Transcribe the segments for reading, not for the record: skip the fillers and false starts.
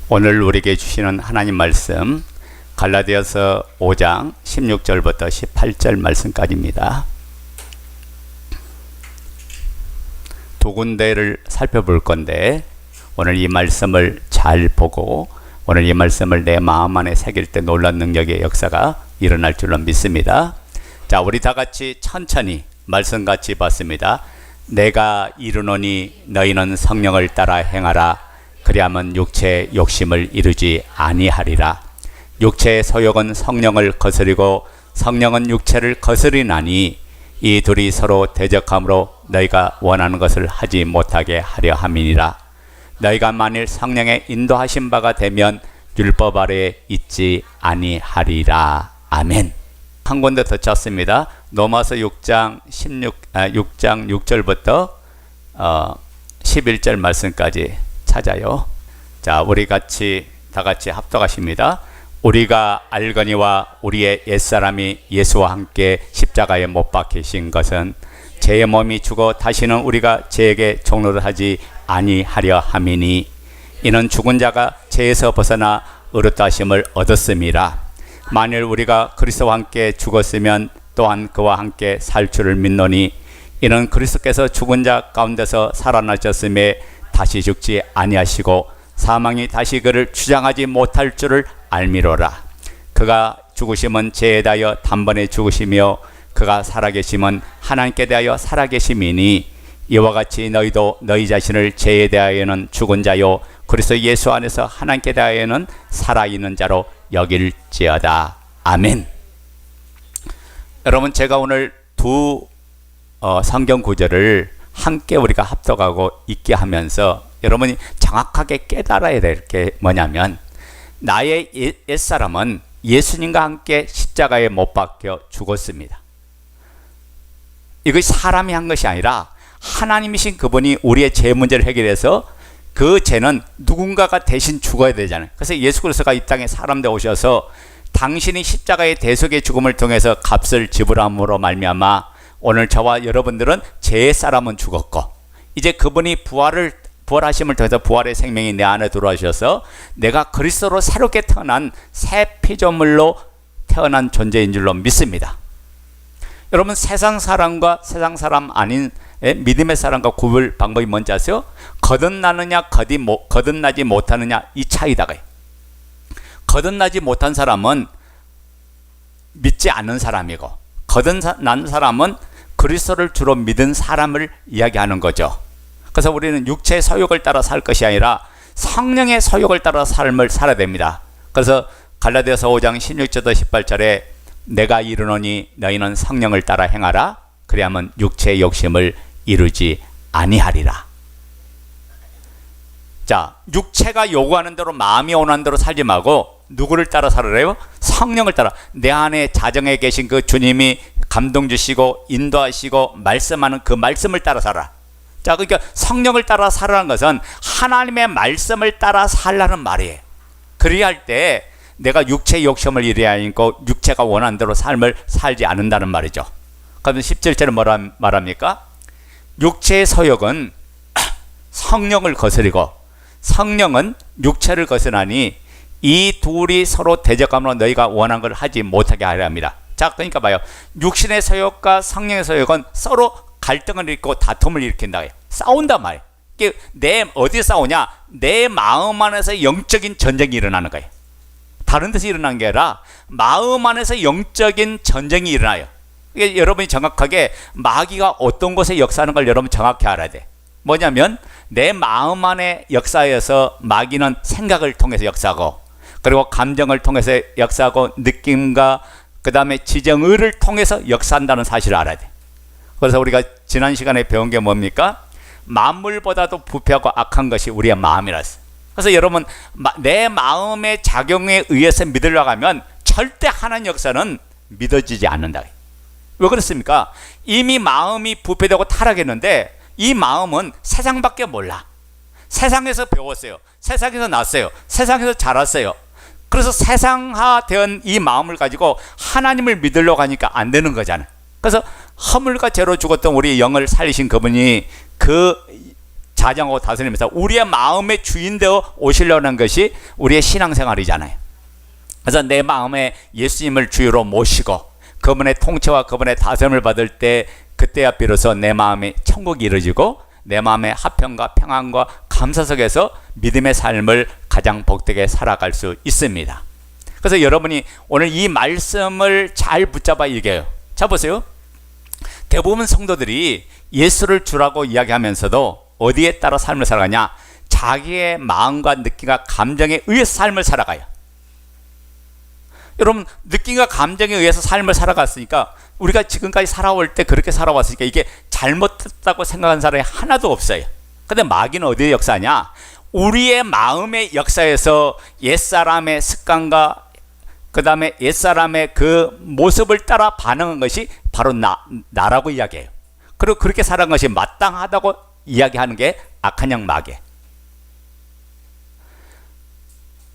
오늘 우리에게 주시는 하나님 말씀 갈라디아서 5장 16절부터 18절 말씀까지입니다. 두 군데를 살펴볼 건데 오늘 이 말씀을 잘 보고 오늘 이 말씀을 내 마음 안에 새길 때 놀라운 능력의 역사가 일어날 줄로 믿습니다. 자, 우리 다 같이 천천히 말씀같이 봤습니다. 내가 이르노니 너희는 성령을 따라 행하라. 그리하면 육체의 욕심을 이루지 아니하리라. 육체의 소욕은 성령을 거스리고 성령은 육체를 거스리나니 이 둘이 서로 대적함으로 너희가 원하는 것을 하지 못하게 하려 함이니라. 너희가 만일 성령의 인도하신 바가 되면 율법 아래에 있지 아니하리라. 아멘. 한 군데 더 찾습니다. 로마서 6장 6절부터 11절 말씀까지 찾아요. 자, 우리 다 같이 합독하십니다. 우리가 알거니와 우리의 옛사람이 예수와 함께 십자가에 못 박히신 것은 죄의 몸이 죽어 다시는 우리가 죄에게 종로를 하지 아니하려 함이니 이는 죽은 자가 죄에서 벗어나 의롭다 하심을 얻었음이라. 만일 우리가 그리스도와 함께 죽었으면 또한 그와 함께 살 줄을 믿노니 이는 그리스도께서 죽은 자 가운데서 살아나셨음에 다시 죽지 아니하시고 사망이 다시 그를 주장하지 못할 줄을 알미로라. 그가 죽으심은 죄에 대하여 단번에 죽으시며 그가 살아계심은 하나님께 대하여 살아계심이니 이와 같이 너희도 너희 자신을 죄에 대하여는 죽은 자요 그리스도 예수 안에서 하나님께 대하여는 살아있는 자로 여길지어다. 아멘. 여러분, 제가 오늘 두 성경 구절을 함께 우리가 합독하고 있게 하면서 여러분이 정확하게 깨달아야 될 게 뭐냐면 나의 옛사람은 예수님과 함께 십자가에 못 박혀 죽었습니다. 이것이 사람이 한 것이 아니라 하나님이신 그분이 우리의 죄 문제를 해결해서 그 죄는 누군가가 대신 죽어야 되잖아요. 그래서 예수 그리스도가 이 땅에 사람 되어 오셔서 당신이 십자가의 대속의 죽음을 통해서 값을 지불함으로 말미암아 오늘 저와 여러분들은 죄의 사람은 죽었고 이제 그분이 부활하심을 통해서 부활의 생명이 내 안에 들어오셔서 내가 그리스도로 새롭게 태어난 새 피조물로 태어난 존재인 줄로 믿습니다. 여러분, 세상 사람과 세상 사람 아닌 믿음의 사람과 구별 방법이 뭔지 아세요? 거듭나느냐 거듭나지 못하느냐 이 차이다가요. 거듭나지 못한 사람은 믿지 않는 사람이고 거듭난 사람은 그리스도를 주로 믿은 사람을 이야기하는 거죠. 그래서 우리는 육체의 소욕을 따라 살 것이 아니라 성령의 소욕을 따라 삶을 살아야 됩니다. 그래서 갈라디아서 5장 16절부터 18절에 내가 이르노니 너희는 성령을 따라 행하라. 그리하면 육체의 욕심을 이루지 아니하리라. 자, 육체가 요구하는 대로 마음이 원하는 대로 살지 말고 누구를 따라 살으래요? 성령을 따라. 내 안에 자정에 계신 그 주님이 감동 주시고 인도하시고 말씀하는 그 말씀을 따라 살아. 자, 그러니까 성령을 따라 살라는 것은 하나님의 말씀을 따라 살라는 말이에요. 그리할 때 내가 육체의 욕심을 이루지 않고 육체가 원하는 대로 삶을 살지 않는다는 말이죠. 그러면 17절은 뭐라 말합니까? 육체의 소욕은 성령을 거스리고 성령은 육체를 거스르니 이 둘이 서로 대적함으로 너희가 원하는 걸 하지 못하게 하려 합니다. 자, 그러니까 봐요. 육신의 소욕과 성령의 소욕은 서로 갈등을 일으키고 다툼을 일으킨다. 싸운단 말이에요. 어디 싸우냐? 내 마음 안에서 영적인 전쟁이 일어나는 거예요. 다른 데서 일어나는 게 아니라 마음 안에서 영적인 전쟁이 일어나요. 그러니까 여러분이 정확하게 마귀가 어떤 곳에 역사하는 걸 여러분 정확히 알아야 돼. 뭐냐면 내 마음 안에 역사에서 마귀는 생각을 통해서 역사하고 그리고 감정을 통해서 역사하고 느낌과 그 다음에 지정의를 통해서 역사한다는 사실을 알아야 돼. 그래서 우리가 지난 시간에 배운 게 뭡니까? 만물보다도 부패하고 악한 것이 우리의 마음이라서. 그래서 여러분, 내 마음의 작용에 의해서 믿으려고 하면 절대 하나님 역사는 믿어지지 않는다. 왜 그렇습니까? 이미 마음이 부패되고 타락했는데 이 마음은 세상밖에 몰라. 세상에서 배웠어요. 세상에서 났어요. 세상에서 자랐어요. 그래서 세상화된 이 마음을 가지고 하나님을 믿으려고 하니까 안 되는 거잖아요. 그래서 허물과 죄로 죽었던 우리 영을 살리신 그분이 그 자정하고 다스리면서 우리의 마음의 주인 되어 오시려는 것이 우리의 신앙생활이잖아요. 그래서 내 마음에 예수님을 주유로 모시고 그분의 통치와 그분의 다스림을 받을 때 그때야 비로소 내 마음에 천국이 이루어지고 내 마음의 화평과 평안과 감사 속에서 믿음의 삶을 가장 복되게 살아갈 수 있습니다. 그래서 여러분이 오늘 이 말씀을 잘 붙잡아 얘기해요. 자 보세요. 대부분 성도들이 예수를 주라고 이야기하면서도 어디에 따라 삶을 살아가냐? 자기의 마음과 느낌과 감정에 의해서 삶을 살아가요. 여러분, 느낌과 감정에 의해서 삶을 살아갔으니까 우리가 지금까지 살아올 때 그렇게 살아왔으니까 이게 잘못됐다고 생각한 사람이 하나도 없어요. 근데 마귀는 어디에 역사하냐? 우리의 마음의 역사에서 옛사람의 습관과 그 다음에 옛사람의 그 모습을 따라 반응한 것이 바로 나라고 이야기해요. 그리고 그렇게 살아간 것이 마땅하다고 이야기하는 게 악한 영 마귀.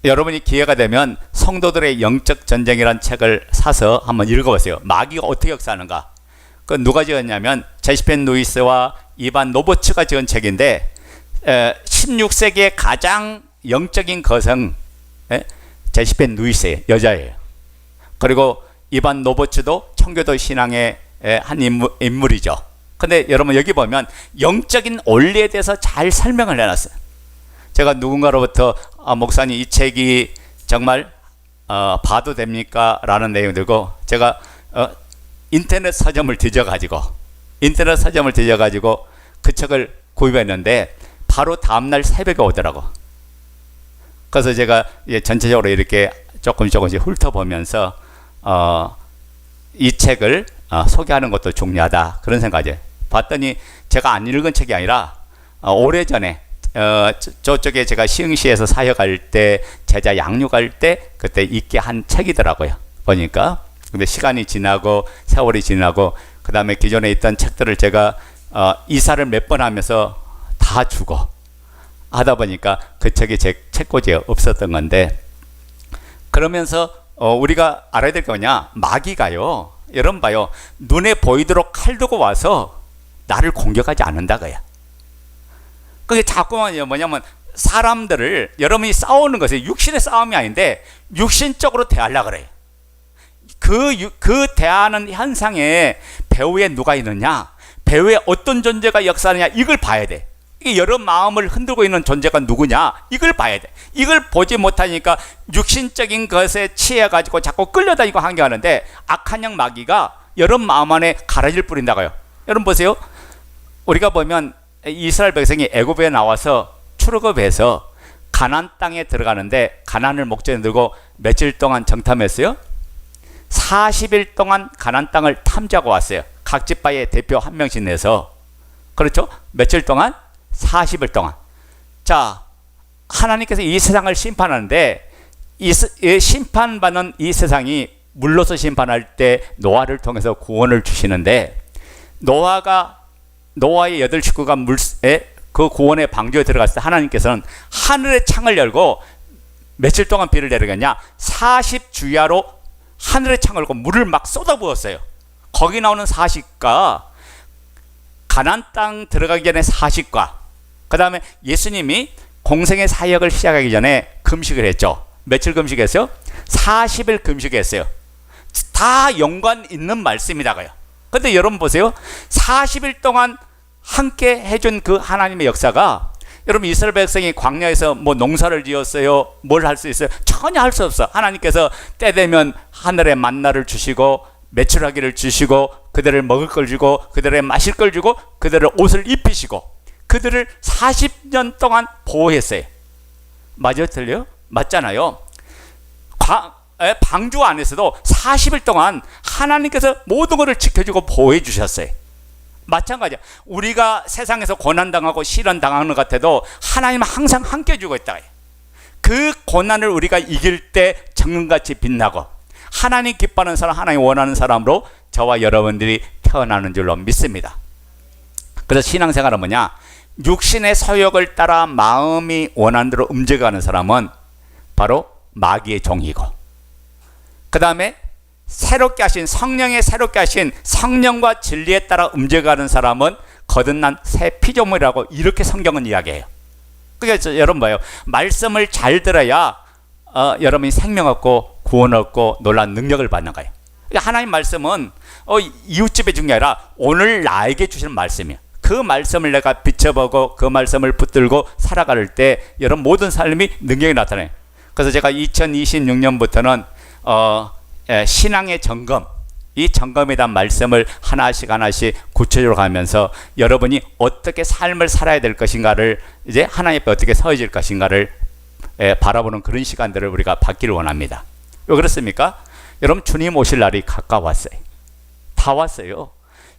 여러분이 기회가 되면 성도들의 영적 전쟁이라는 책을 사서 한번 읽어보세요. 마귀가 어떻게 역사하는가. 그 누가 지었냐면 제시펜 루이스와 이반 노보츠가 지은 책인데 16세기의 가장 영적인 거성 제시펜 루이스의 여자예요. 그리고 이반 노보츠도 청교도 신앙의 한 인물이죠. 근데 여러분 여기 보면 영적인 원리에 대해서 잘 설명을 해놨어요. 제가 누군가로부터 목사님 이 책이 정말 봐도 됩니까? 라는 내용이 들고 제가 인터넷 서점을 뒤져가지고 그 책을 구입했는데 바로 다음날 새벽에 오더라고. 그래서 제가 전체적으로 이렇게 조금씩 훑어보면서 이 책을 소개하는 것도 중요하다 그런 생각이에요. 봤더니 제가 안 읽은 책이 아니라 오래전에 저쪽에 제가 시흥시에서 사역할 때 제자 양육할 때 그때 읽게 한 책이더라고요. 보니까. 근데 시간이 지나고 세월이 지나고 그 다음에 기존에 있던 책들을 제가 이사를 몇 번 하면서 다 주고 하다 보니까 그 책이 제 책꽂이에 없었던 건데, 그러면서 우리가 알아야 될 게 뭐냐, 마귀가요, 여러분 봐요, 눈에 보이도록 칼 두고 와서 나를 공격하지 않는다고요. 그게 자꾸만 뭐냐면 사람들을, 여러분이 싸우는 것이 육신의 싸움이 아닌데 육신적으로 대하려고 그래요. 그 대하는 현상에 배후에 누가 있느냐, 배후에 어떤 존재가 역사하느냐, 이걸 봐야 돼. 이게 여러 마음을 흔들고 있는 존재가 누구냐, 이걸 봐야 돼. 이걸 보지 못하니까 육신적인 것에 취해가지고 자꾸 끌려다니고 항의하는데, 악한 영 마귀가 여러 마음 안에 가라지를 뿌린다고요. 여러분 보세요. 우리가 보면 이스라엘 백성이 애굽에 나와서 출애굽해서 가나안 땅에 들어가는데, 가나안을 목전에 들고 며칠 동안 정탐했어요? 40일 동안 가나안 땅을 탐지하고 왔어요. 각 지파의 대표 한 명씩 내서. 그렇죠? 며칠 동안? 40일 동안. 자, 하나님께서 이 세상을 심판하는데, 심판받는 이 세상이 물로서 심판할 때 노아를 통해서 구원을 주시는데, 노아의 8 식구가 그 구원의 방주에 들어갔을 때 하나님께서는 하늘의 창을 열고 며칠 동안 비를 내리겠냐, 40주야로 하늘의 창을 열고 물을 막 쏟아부었어요. 거기 나오는 40과 가나안 땅 들어가기 전에 40과, 그 다음에 예수님이 공생의 사역을 시작하기 전에 금식을 했죠. 며칠 금식했어요? 40일 금식했어요. 다 연관 있는 말씀이다가요. 근데 여러분 보세요. 40일 동안 함께 해준 그 하나님의 역사가, 여러분 이스라엘 백성이 광야에서 뭐 농사를 지었어요? 뭘 할 수 있어요? 전혀 할 수 없어. 하나님께서 때 되면 하늘에 만나를 주시고 메추라기를 주시고 그들을 먹을 걸 주고 그들의 마실 걸 주고 그들을 옷을 입히시고 그들을 40년 동안 보호했어요. 맞아요? 틀려요? 맞잖아요. 방주 안에서도 40일 동안 하나님께서 모든 것을 지켜주고 보호해 주셨어요. 마찬가지야. 우리가 세상에서 고난당하고 시련당하는 것 같아도 하나님은 항상 함께 주고 있다. 그 고난을 우리가 이길 때 정금같이 빛나고 하나님 기뻐하는 사람, 하나님 원하는 사람으로 저와 여러분들이 태어나는 줄로 믿습니다. 그래서 신앙생활은 뭐냐, 육신의 서욕을 따라 마음이 원하는 대로 움직여가는 사람은 바로 마귀의 종이고, 그 다음에 새롭게 하신 성령의 새롭게 하신 성령과 진리에 따라 움직여가는 사람은 거듭난 새 피조물이라고 이렇게 성경은 이야기해요. 그러니까 여러분 봐요. 말씀을 잘 들어야 여러분이 생명 얻고 구원 얻고 놀라운 능력을 받는 거예요. 그러니까 하나님 말씀은 이웃집에 준 게 아니라 오늘 나에게 주시는 말씀이에요. 그 말씀을 내가 비춰보고 그 말씀을 붙들고 살아갈 때 여러분 모든 삶이 능력이 나타나요. 그래서 제가 2026년부터는 신앙의 점검, 이 점검에 대한 말씀을 하나씩 구체적으로 가면서 여러분이 어떻게 삶을 살아야 될 것인가를 이제 하나님 앞에 어떻게 서해질 것인가를 바라보는 그런 시간들을 우리가 받기를 원합니다. 왜 그렇습니까? 여러분 주님 오실 날이 가까웠어요. 다 왔어요.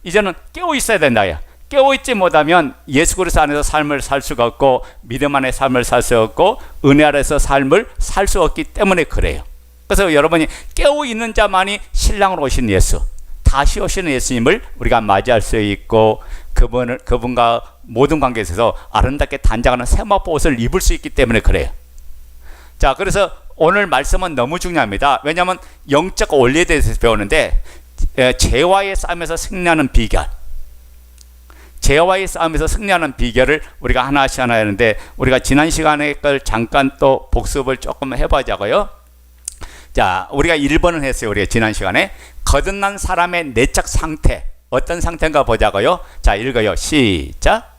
이제는 깨어 있어야 된다. 깨어 있지 못하면 예수 그리스도 안에서 삶을 살 수가 없고 믿음 안에 삶을 살 수 없고 은혜 아래서 삶을 살 수 없기 때문에 그래요. 그래서 여러분이 깨어 있는 자만이 신랑으로 오신 예수, 다시 오시는 예수님을 우리가 맞이할 수 있고 그분과 모든 관계에 있어서 아름답게 단장하는 세마포 옷을 입을 수 있기 때문에 그래요. 자, 그래서 오늘 말씀은 너무 중요합니다. 왜냐하면 영적 원리에 대해서 배우는데 죄와의 싸움에서 승리하는 비결, 죄와의 싸움에서 승리하는 비결을 우리가 하나씩 하나 하는데 우리가 지난 시간에 걸 잠깐 또 복습을 조금 해보자고요. 자, 우리가 1번을 했어요. 우리가 지난 시간에 거듭난 사람의 내적 상태 어떤 상태인가 보자고요. 자, 읽어요. 시작.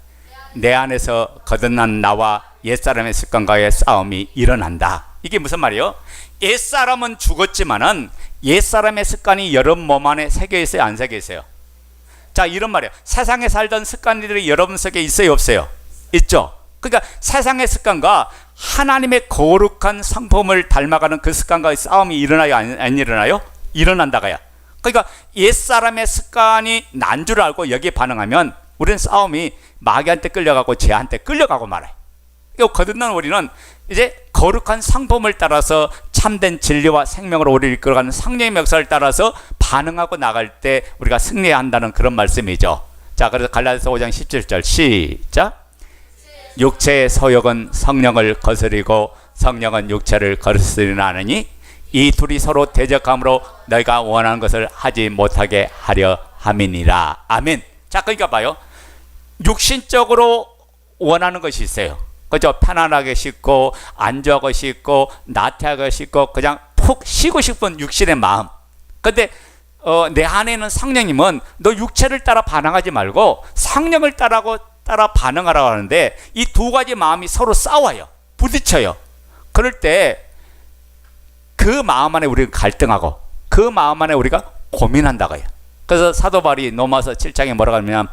내 안에서 거듭난 나와 옛사람의 습관과의 싸움이 일어난다. 이게 무슨 말이에요? 옛사람은 죽었지만은 옛사람의 습관이 여러분 몸 안에 새겨 있어요, 안 새겨 있어요? 자, 이런 말이에요. 세상에 살던 습관들이 여러분 속에 있어요, 없어요? 있죠. 그러니까 세상의 습관과 하나님의 거룩한 성품을 닮아가는 그 습관과의 싸움이 일어나요, 안 일어나요? 일어난다가야. 그러니까 옛사람의 습관이 난 줄 알고 여기에 반응하면 우리는 싸움이 마귀한테 끌려가고 죄한테 끌려가고 말아요. 거듭난 우리는 이제 거룩한 성품을 따라서 참된 진리와 생명으로 우리를 이끌어가는 성령의 역사를 따라서 반응하고 나갈 때 우리가 승리해야 한다는 그런 말씀이죠. 자, 그래서 갈라디아서 5장 17절 시작. 육체의 소욕은 성령을 거스리고 성령은 육체를 거스리나 하느니 이 둘이 서로 대적함으로 너희가 원하는 것을 하지 못하게 하려 함이니라. 아멘. 자, 그러니까 봐요. 육신적으로 원하는 것이 있어요. 그죠? 편안하게 싶고 안주하고 싶고 나태하고 싶고 그냥 푹 쉬고 싶은 육신의 마음. 근데 내 안에 있는 성령님은 너 육체를 따라 반응하지 말고 성령을 따라 반응하라고 하는데 이 두 가지 마음이 서로 싸워요. 부딪혀요. 그럴 때 그 마음 안에 우리가 갈등하고 그 마음 안에 우리가 고민한다고 해요. 그래서 사도 바울이 로마서 7장에 뭐라고 하냐면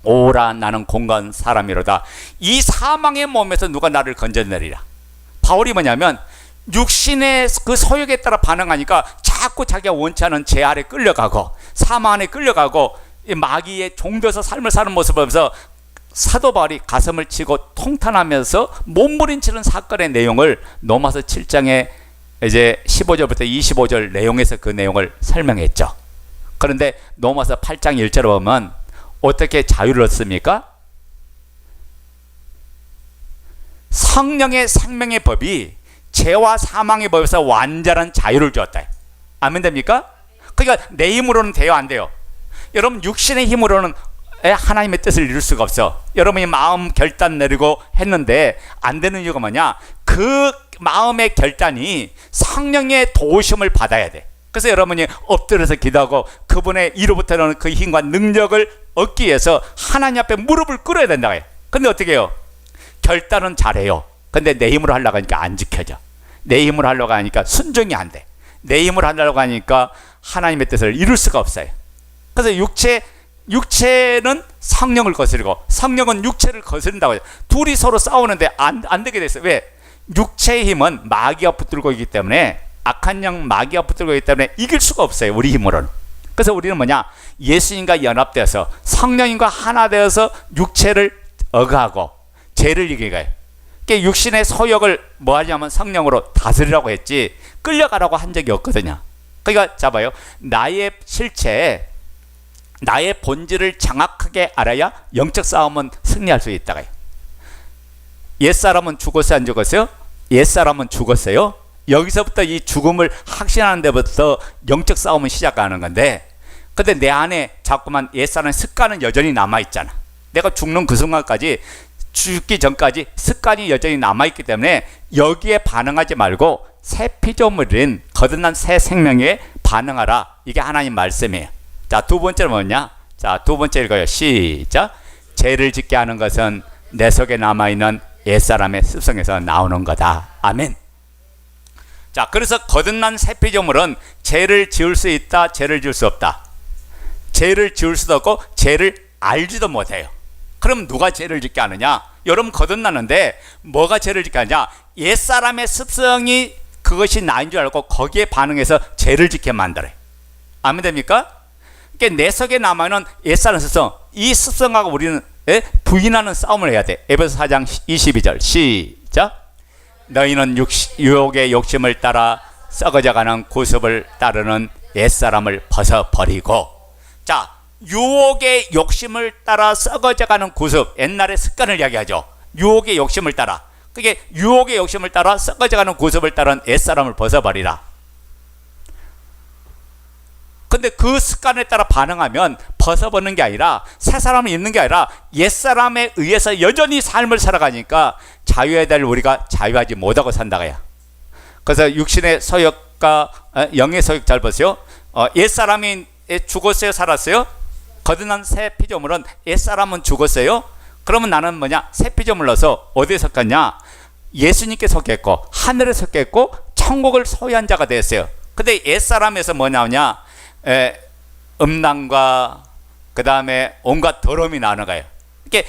오라 나는 공고한 사람이로다. 이 사망의 몸에서 누가 나를 건져내리라. 바울이 뭐냐면 육신의 그 소욕에 따라 반응하니까 자꾸 자기가 원치 않은 죄 아래 끌려가고 사망 안에 끌려가고 마귀의 종돼서 삶을 사는 모습을 보면서 사도 바울이 가슴을 치고 통탄하면서 몸부림치는 사건의 내용을 로마서 7장에 이제 15절부터 25절 내용에서 그 내용을 설명했죠. 그런데 로마서 8장 1절을 보면 어떻게 자유를 얻습니까? 성령의 생명의 법이 죄와 사망의 법에서 완전한 자유를 주었다. 아멘 됩니까? 그러니까 내 힘으로는 돼요, 안 돼요? 여러분 육신의 힘으로는 하나님의 뜻을 이룰 수가 없어. 여러분이 마음 결단 내리고 했는데 안 되는 이유가 뭐냐? 그 마음의 결단이 성령의 도우심을 받아야 돼. 그래서 여러분이 엎드려서 기도하고 그분의 이로부터 나오는 그 힘과 능력을 얻기 위해서 하나님 앞에 무릎을 꿇어야 된다고 해요. 근데 어떻게 해요? 결단은 잘해요. 근데 내 힘으로 하려고 하니까 안 지켜져. 내 힘으로 하려고 하니까 순종이 안 돼. 내 힘으로 하려고 하니까 하나님의 뜻을 이룰 수가 없어요. 그래서 육체는 성령을 거스르고 성령은 육체를 거스른다고 해요. 둘이 서로 싸우는데 안 되게 됐어요. 왜? 육체의 힘은 마귀가 붙들고 있기 때문에 악한 영 마귀가 붙들고 있기 때문에 이길 수가 없어요. 우리 힘으로는. 그래서 우리는 뭐냐? 예수님과 연합되어서 성령님과 하나 되어서 육체를 억하고 죄를 이기게 해요. 그러니까 육신의 소욕을 뭐 하냐면 성령으로 다스리라고 했지 끌려가라고 한 적이 없거든요. 그러니까 잡아요. 나의 실체, 나의 본질을 정확하게 알아야 영적 싸움은 승리할 수 있다고요. 옛사람은 죽었어요, 안 죽었어요? 옛사람은 죽었어요. 여기서부터 이 죽음을 확신하는 데부터 영적 싸움은 시작하는 건데, 근데 내 안에 자꾸만 옛사람의 습관은 여전히 남아있잖아. 내가 죽는 그 순간까지, 죽기 전까지 습관이 여전히 남아있기 때문에 여기에 반응하지 말고 새 피조물인 거듭난 새 생명에 반응하라. 이게 하나님 말씀이에요. 자, 두 번째는 뭐냐? 자, 두 번째 읽어요. 시작. 죄를 짓게 하는 것은 내 속에 남아있는 옛사람의 습성에서 나오는 거다. 아멘. 자, 그래서 거듭난 새 피조물은 죄를 지을 수 있다, 죄를 지을 수 없다. 죄를 지을 수도 없고 죄를 알지도 못해요. 그럼 누가 죄를 짓게 하느냐? 여러분 거듭나는데 뭐가 죄를 짓게 하느냐? 옛사람의 습성이 그것이 나인 줄 알고 거기에 반응해서 죄를 짓게 만들어요. 아멘 됩니까? 그러니까 내 속에 남아있는 옛사람 습성, 이 습성하고 우리는 부인하는 싸움을 해야 돼. 에베소 4장 22절 시작. 너희는 유혹의 욕심을 따라 썩어져가는 구습을 따르는 옛사람을 벗어버리고. 자, 유혹의 욕심을 따라 썩어져가는 구습, 옛날의 습관을 이야기하죠. 유혹의 욕심을 따라, 그게 유혹의 욕심을 따라 썩어져가는 구습을 따른 옛사람을 벗어버리라. 근데 그 습관에 따라 반응하면 벗어버리는 게 아니라, 새 사람을 입는 게 아니라 옛사람에 의해서 여전히 삶을 살아가니까 자유해야 될 우리가 자유하지 못하고 산다고요. 그래서 육신의 소욕과 영의 소욕 잘 보세요. 옛사람이 죽었어요, 살았어요? 거듭난 새 피조물은 옛사람은 죽었어요. 그러면 나는 뭐냐? 새 피조물로서 어디에 속했냐? 예수님께 속했고 하늘에 속했고 천국을 소유한 자가 되었어요. 근데 옛사람에서 뭐 나오냐? 음란과 그 다음에 온갖 더러움이 나오는 거예요. 이렇게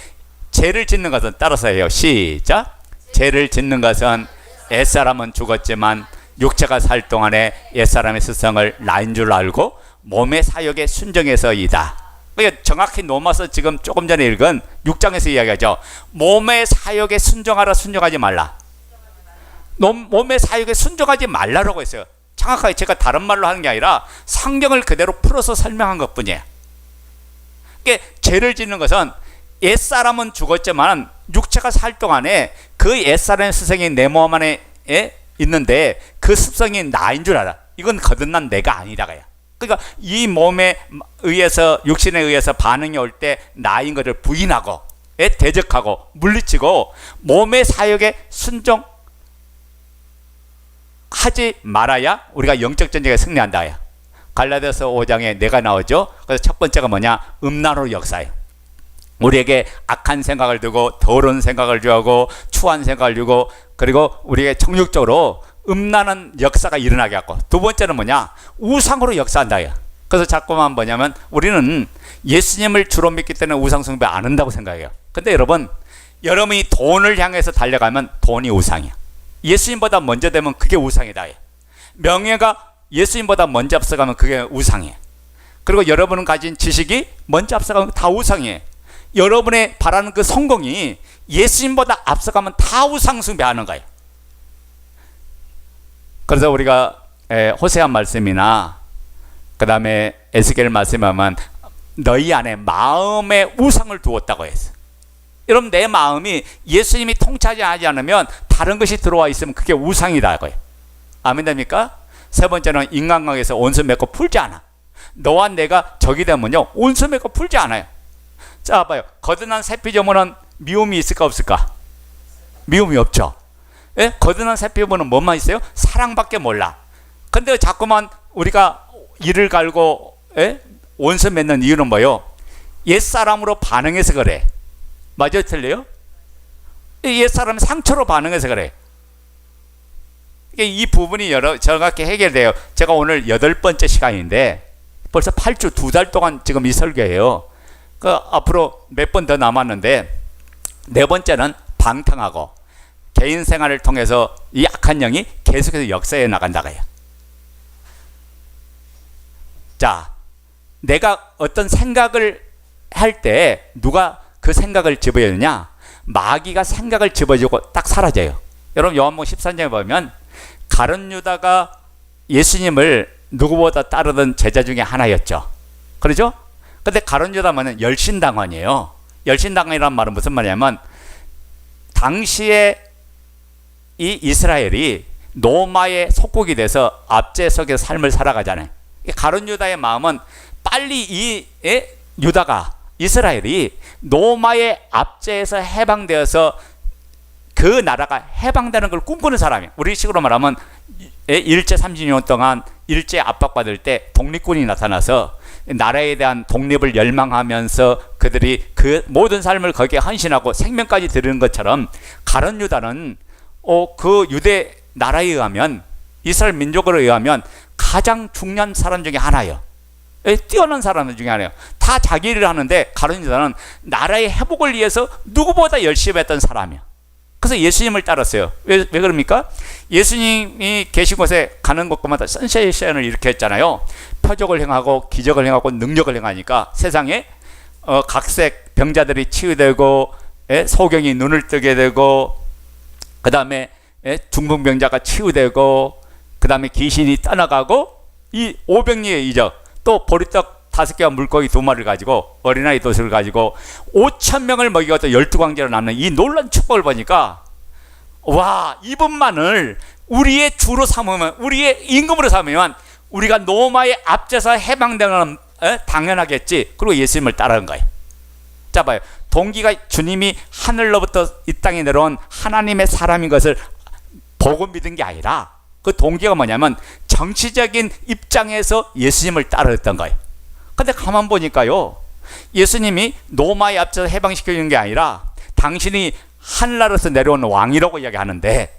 죄를 짓는 것은 따라서 해요. 시작. 죄를 짓는 것은 옛사람은 죽었지만 육체가 살 동안에 옛사람의 습성을 나인 줄 알고 몸의 사욕에 순종해서이다. 그러니까 정확히 로마서 지금 조금 전에 읽은 6장에서 이야기하죠. 몸의 사욕에 순종하라, 순종하지 말라. 몸의 사욕에 순종하지 말라라고 했어요. 정확하게 제가 다른 말로 하는 게 아니라 성경을 그대로 풀어서 설명한 것뿐이에요. 그러니까 죄를 짓는 것은 옛사람은 죽었지만 육체가 살 동안에 그 옛사람의 습성이 내 몸 안에 있는데 그 습성이 나인 줄 알아. 이건 거듭난 내가 아니라고요. 그러니까 이 몸에 의해서, 육신에 의해서 반응이 올 때 나인 것을 부인하고 대적하고 물리치고 몸의 사욕에 순종하지 말아야 우리가 영적 전쟁에 승리한다. 갈라디아서 5장에 내가 나오죠. 그래서 첫 번째가 뭐냐? 음란으로 역사해요. 우리에게 악한 생각을 두고 더러운 생각을 주고 추한 생각을 주고, 그리고 우리에게 정욕적으로 음란한 역사가 일어나게 하고, 두 번째는 뭐냐? 우상으로 역사한다. 그래서 자꾸만 뭐냐면 우리는 예수님을 주로 믿기 때문에 우상 숭배 안 한다고 생각해요. 근데 여러분이 돈을 향해서 달려가면 돈이 우상이야. 예수님보다 먼저 되면 그게 우상이다. 명예가 예수님보다 먼저 앞서가면 그게 우상이에요. 그리고 여러분은 가진 지식이 먼저 앞서가면 다 우상이에요. 여러분의 바라는 그 성공이 예수님보다 앞서가면 다 우상 숭배하는 거예요. 그래서 우리가 호세아 말씀이나 그 다음에 에스겔 말씀에 보면 너희 안에 마음의 우상을 두었다고 했어요. 여러분, 내 마음이 예수님이 통치하지 않으면 다른 것이 들어와 있으면 그게 우상이다고요. 아멘 됩니까? 세 번째는 인간관계에서 온수 맺고 풀지 않아. 너와 내가 적이 되면요 온수 맺고 풀지 않아요. 자 봐요. 거듭난 새 피조물은 미움이 있을까 없을까? 미움이 없죠. 예? 거듭난 새 피조물은 뭐만 있어요? 사랑밖에 몰라. 근데 자꾸만 우리가 이를 갈고 온수 맺는 이유는 뭐예요? 옛사람으로 반응해서 그래. 맞아요, 틀려요? 옛사람 상처로 반응해서 그래. 이 부분이 정확히 해결돼요. 제가 오늘 8번째 시간인데 벌써 8주 2달 동안 지금 이 설교예요. 앞으로 몇 번 더 남았는데, 네 번째는 방탕하고 개인 생활을 통해서 이 악한 영이 계속해서 역사해 나간다고요. 자, 내가 어떤 생각을 할 때 누가 그 생각을 집어넣느냐? 마귀가 생각을 집어주고 딱 사라져요. 여러분 요한복음 13장에 보면 가룟 유다가 예수님을 누구보다 따르던 제자 중에 하나였죠. 그렇죠? 근데 가룟 유다는 열신당원이에요. 열신당원이란 말은 무슨 말이냐면 당시에 이 이스라엘이 로마의 속국이 돼서 압제석에서 삶을 살아가잖아요. 가룟 유다의 마음은 빨리 이 유다가 이스라엘이 로마의 압제에서 해방되어서 그 나라가 해방되는 걸 꿈꾸는 사람이에요. 우리 식으로 말하면 일제 30년 동안 일제 압박받을 때 독립군이 나타나서 나라에 대한 독립을 열망하면서 그들이 그 모든 삶을 거기에 헌신하고 생명까지 드리는 것처럼 가룟 유다는 그 유대 나라에 의하면, 이스라엘 민족으로 의하면 가장 중요한 사람 중에 하나예요. 뛰어난 사람 중에 하나예요. 다 자기 일을 하는데 가룟 유다는 나라의 회복을 위해서 누구보다 열심히 했던 사람이에요. 그래서 예수님을 따랐어요. 왜 그럽니까? 예수님이 계신 곳에 가는 곳마다 선세션을 이렇게 했잖아요. 표적을 행하고 기적을 행하고 능력을 행하니까 세상에 각색 병자들이 치유되고, 소경이 눈을 뜨게 되고, 그 다음에 중풍병자가 치유되고, 그 다음에 귀신이 떠나가고, 이 오병이의 이적, 또 보리떡 5개와 물고기 2마리를 가지고, 어린아이 2을 가지고 5,000명을 먹이고 또 12광째로 낳는 이 놀라운 축복을 보니까, 와, 이분만을 우리의 주로 삼으면, 우리의 임금으로 삼으면 우리가 로마의 앞제서 해방되는 당연하겠지. 그리고 예수님을 따라간 거예요. 자, 봐요. 동기가 주님이 하늘로부터 이 땅에 내려온 하나님의 사람인 것을 보고 믿은 게 아니라, 그 동기가 뭐냐면 정치적인 입장에서 예수님을 따라했던 거예요. 근데 가만 보니까요, 예수님이 로마의 앞에서 해방시켜주는 게 아니라 당신이 하늘나라에서 내려온 왕이라고 이야기하는데,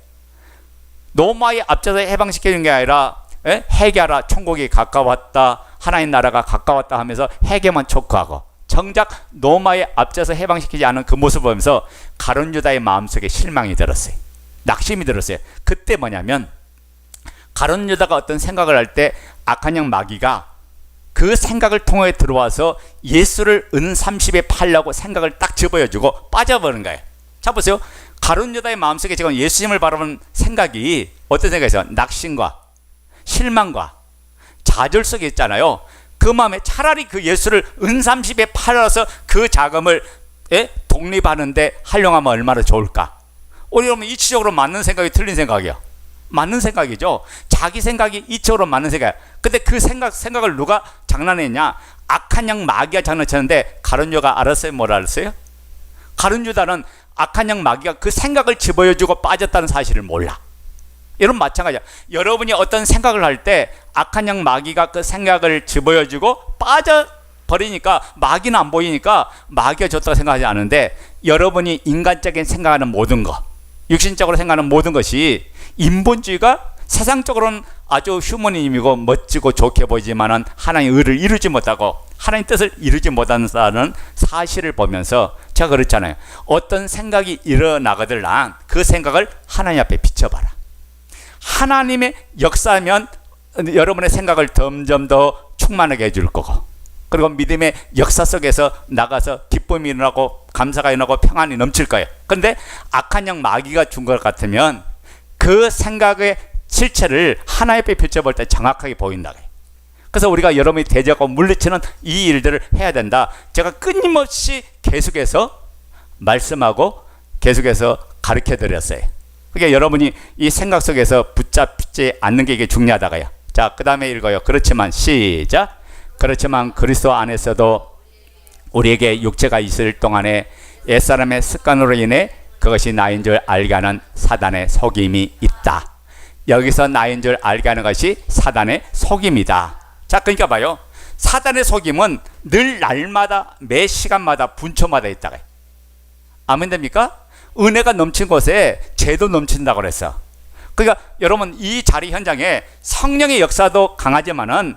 로마의 앞에서 해방시켜주는 게 아니라 회개하라, 천국이 가까웠다, 하나님 나라가 가까웠다 하면서 회개만 촉구하고, 정작 로마의 앞에서 해방시키지 않은 그 모습을 보면서 가룟 유다의 마음속에 실망이 들었어요. 낙심이 들었어요. 그때 뭐냐면, 가룟 유다가 어떤 생각을 할 때 악한 영 마귀가 그 생각을 통해 들어와서 예수를 은 30에 팔려고 생각을 딱 집어여주고 빠져버린 거예요. 자, 보세요. 가룟 유다의 마음속에 지금 예수님을 바라보는 생각이 어떤 생각이죠? 낙심과 실망과 좌절 속에 있잖아요. 그 마음에 차라리 그 예수를 은 30에 팔아서 그 자금을 독립하는데 활용하면 얼마나 좋을까? 우리 여러분, 이치적으로 맞는 생각이 틀린 생각이에요. 맞는 생각이죠. 자기 생각이 이쪽으로 맞는 생각이야. 근데 그 생각을 누가 장난했냐? 악한 영 마귀가 장난쳤는데 가룟 유다가 알았어요? 뭘 알았어요? 가룟 유다는 악한 영 마귀가 그 생각을 집어여주고 빠졌다는 사실을 몰라. 여러분 마찬가지야. 여러분이 어떤 생각을 할 때 악한 영 마귀가 그 생각을 집어여주고 빠져버리니까, 마귀는 안 보이니까 마귀가 좋다고 생각하지 않은데, 여러분이 인간적인 생각하는 모든 것, 육신적으로 생각하는 모든 것이 인본주의가 세상적으로는 아주 휴머니즘이고 멋지고 좋게 보이지만은 하나님의 의를 이루지 못하고 하나님의 뜻을 이루지 못하는 사실을 보면서 제가 그렇잖아요. 어떤 생각이 일어나거든 그 생각을 하나님 앞에 비춰봐라. 하나님의 역사면 여러분의 생각을 점점 더 충만하게 해줄 거고, 그리고 믿음의 역사 속에서 나가서 기쁨이 일어나고 감사가 일어나고 평안이 넘칠 거예요. 그런데 악한 영 마귀가 준 것 같으면 그 생각의 실체를 하나님 앞에 비춰볼 때 정확하게 보인다. 그래서 우리가 여러분이 대적하고 물리치는 이 일들을 해야 된다. 제가 끊임없이 계속해서 말씀하고 계속해서 가르쳐 드렸어요. 그러니까 여러분이 이 생각 속에서 붙잡지 않는 게 이게 중요하다고요. 자, 그 다음에 읽어요. 그렇지만, 시작. 그렇지만 그리스도 안에서도 우리에게 육체가 있을 동안에 옛사람의 습관으로 인해 그것이 나인 줄 알게 하는 사단의 속임이 있다. 여기서 나인 줄 알게 하는 것이 사단의 속임이다. 자, 그러니까 봐요. 사단의 속임은 늘 날마다 매 시간마다 분초마다 있다가, 아멘 됩니까? 은혜가 넘친 곳에 죄도 넘친다고 그랬어. 그러니까 여러분, 이 자리 현장에 성령의 역사도 강하지만은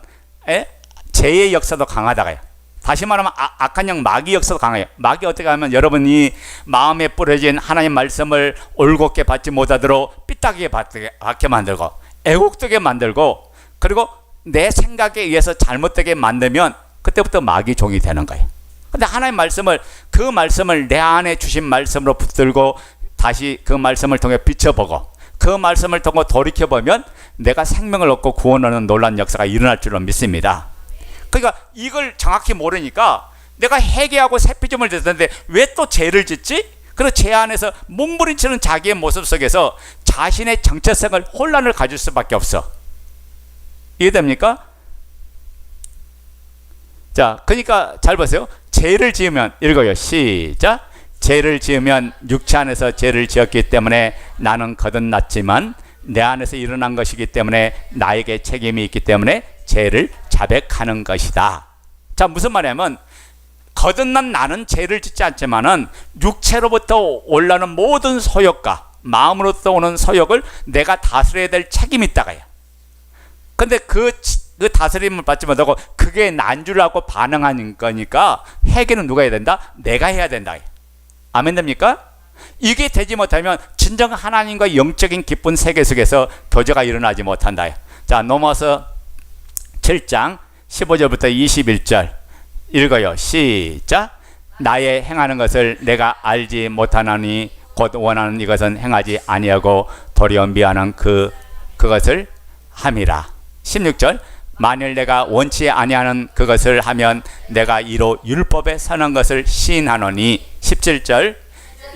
죄의 역사도 강하다고요. 다시 말하면 악한 영 마귀 역사도 강해요. 마귀 어떻게 하면 여러분이 마음에 뿌려진 하나님 말씀을 올곧게 받지 못하도록 삐딱하게 받게 만들고, 애국되게 만들고, 그리고 내 생각에 의해서 잘못되게 만들면 그때부터 마귀 종이 되는 거예요. 근데 하나님 말씀을, 그 말씀을 내 안에 주신 말씀으로 붙들고 다시 그 말씀을 통해 비춰보고 그 말씀을 통해 돌이켜보면 내가 생명을 얻고 구원하는 놀라운 역사가 일어날 줄로 믿습니다. 그러니까 이걸 정확히 모르니까 내가 회개하고 새피점을 듣는데 왜 또 죄를 짓지? 그리고 죄 안에서 몸부림치는 자기의 모습 속에서 자신의 정체성을 혼란을 가질 수밖에 없어. 이해됩니까? 자, 그러니까 잘 보세요. 죄 죄를 지으면 읽어요. 시작. 죄를 지으면 육체 안에서 죄를 지었기 때문에 나는 거듭났지만 내 안에서 일어난 것이기 때문에 나에게 책임이 있기 때문에 죄를 자백하는 것이다. 자, 무슨 말이냐면 거듭난 나는 죄를 짓지 않지만은 육체로부터 올라오는 모든 소욕과 마음으로부터 오는 소욕을 내가 다스려야 될 책임이 있다가요. 근데 그 다스림을 받지 못하고 그게 난 줄 알고 반응하는 거니까 회개는 누가 해야 된다? 내가 해야 된다. 아멘 됩니까? 이게 되지 못하면 진정 하나님과 영적인 기쁜 세계 속에서 교제가 일어나지 못한다. 자, 넘어서 7장 15절부터 21절 읽어요. 시작. 나의 행하는 것을 내가 알지 못하나니 곧 원하는 이것은 행하지 아니하고 도리어 미워하는 그것을 함이라. 16절. 만일 내가 원치 아니하는 그것을 하면 내가 이로 율법에 선한 것을 시인하노니. 17절.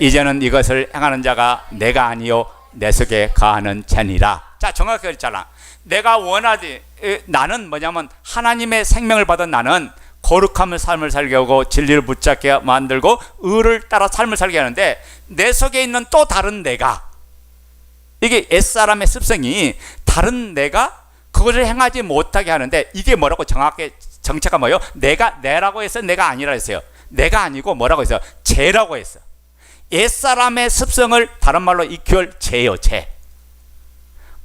이제는 이것을 행하는 자가 내가 아니요 내 속에 거하는 자니라. 자, 정확히 그랬잖아. 내가 원하지, 나는 뭐냐면 하나님의 생명을 받은 나는 거룩함을 삶을 살게 하고 진리를 붙잡게 만들고 의를 따라 삶을 살게 하는데 내 속에 있는 또 다른 내가, 이게 옛사람의 습성이 다른 내가 그것을 행하지 못하게 하는데 이게 뭐라고 정확히 정체가 뭐예요? 내라고 해서 내가 아니라 했어요. 내가 아니고 뭐라고 했어요? 죄라고 했어. 옛사람의 습성을 다른 말로 이큐얼 죄요, 죄.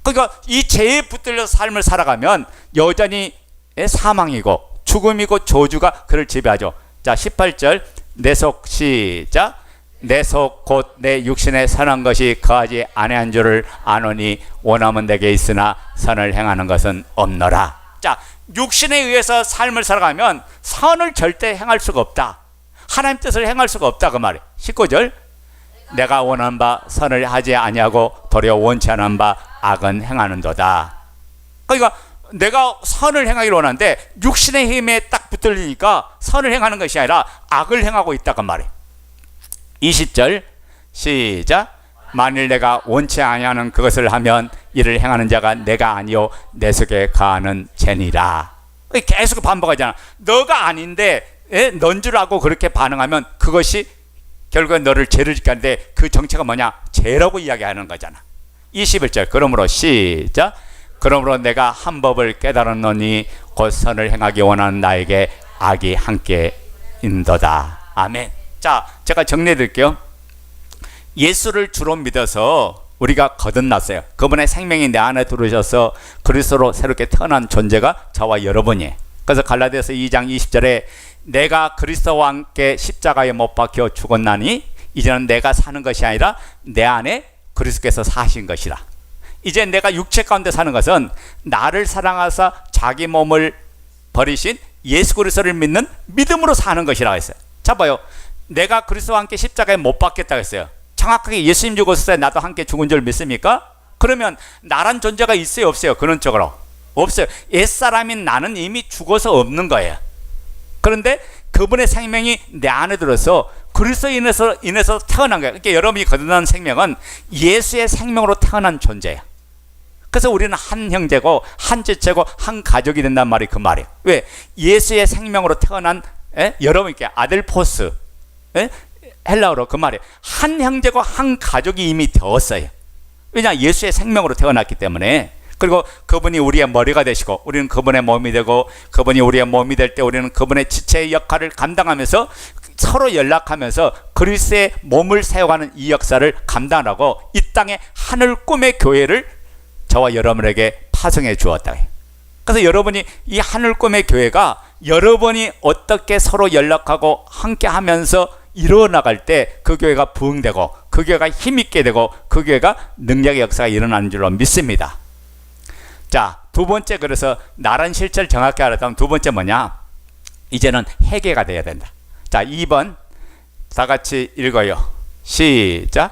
그러니까 이 죄에 붙들려서 삶을 살아가면 여전히 사망이고 죽음이고 저주가 그를 지배하죠. 자, 18절. 내 속 시작. 내 속 곧 내 육신에 선한 것이 거하지 아니한 줄을 아노니 원함은 내게 있으나 선을 행하는 것은 없노라. 자, 육신에 의해서 삶을 살아가면 선을 절대 행할 수가 없다. 하나님 뜻을 행할 수가 없다, 그 말이에요. 19절. 내가 원하는 바 선을 하지 아니하고 도리어 원치 않은 바 악은 행하는도다. 그러니까 내가 선을 행하기를 원하는데 육신의 힘에 딱 붙들리니까 선을 행하는 것이 아니라 악을 행하고 있다, 그 말이에요. 20절 시작. 만일 내가 원치 아니하는 그것을 하면 이를 행하는 자가 내가 아니요 내 속에 거하는 죄니라. 계속 반복하잖아. 너가 아닌데 넌 줄 알고 그렇게 반응하면 그것이 결국엔 너를 죄를 짓게 하는데 그 정체가 뭐냐? 죄라고 이야기하는 거잖아. 21절. 그러므로 시작. 그러므로 내가 한 법을 깨달았노니 곧 선을 행하기 원하는 나에게 악이 함께 인도다. 아멘. 자, 제가 정리해 드릴게요. 예수를 주로 믿어서 우리가 거듭났어요. 그분의 생명이 내 안에 들어오셔서 그리스도로 새롭게 태어난 존재가 저와 여러분이에요. 그래서 갈라디아서 2장 20절에 내가 그리스도와 함께 십자가에 못 박혀 죽었나니 이제는 내가 사는 것이 아니라 내 안에 그리스도께서 사신 것이라. 이제 내가 육체 가운데 사는 것은 나를 사랑하사 자기 몸을 버리신 예수 그리스도를 믿는 믿음으로 사는 것이라고 했어요. 자, 봐요. 내가 그리스도와 함께 십자가에 못 박혔다고 했어요. 정확하게 예수님 죽었을 때 나도 함께 죽은 줄 믿습니까? 그러면 나란 존재가 있어요, 없어요? 근원적으로 없어요. 옛사람인 나는 이미 죽어서 없는 거예요. 그런데 그분의 생명이 내 안에 들어서 그리스도로 인해서 태어난 거예요. 그러니까 여러분이 거듭난 생명은 예수의 생명으로 태어난 존재예요. 그래서 우리는 한 형제고 한 지체고 한 가족이 된단 말이 그 말이에요. 왜? 예수의 생명으로 태어난 여러분께 아델포스, 헬라어로 그 말이에요. 한 형제고 한 가족이 이미 되었어요. 왜냐? 예수의 생명으로 태어났기 때문에. 그리고 그분이 우리의 머리가 되시고 우리는 그분의 몸이 되고 그분이 우리의 몸이 될 때 우리는 그분의 지체의 역할을 감당하면서 서로 연락하면서 그리스도의 몸을 세워가는 이 역사를 감당하고 이 땅에 하늘 꿈의 교회를 저와 여러분에게 파송해 주었다. 그래서 여러분이 이 하늘 꿈의 교회가 여러분이 어떻게 서로 연락하고 함께 하면서 일어나갈 때 그 교회가 부흥되고 그 교회가 힘있게 되고 그 교회가 능력의 역사가 일어나는 줄로 믿습니다. 자, 두 번째, 그래서 나란 실체를 정확히 알았다면 두 번째 뭐냐? 이제는 회개가 돼야 된다. 자, 2번 다 같이 읽어요. 시작.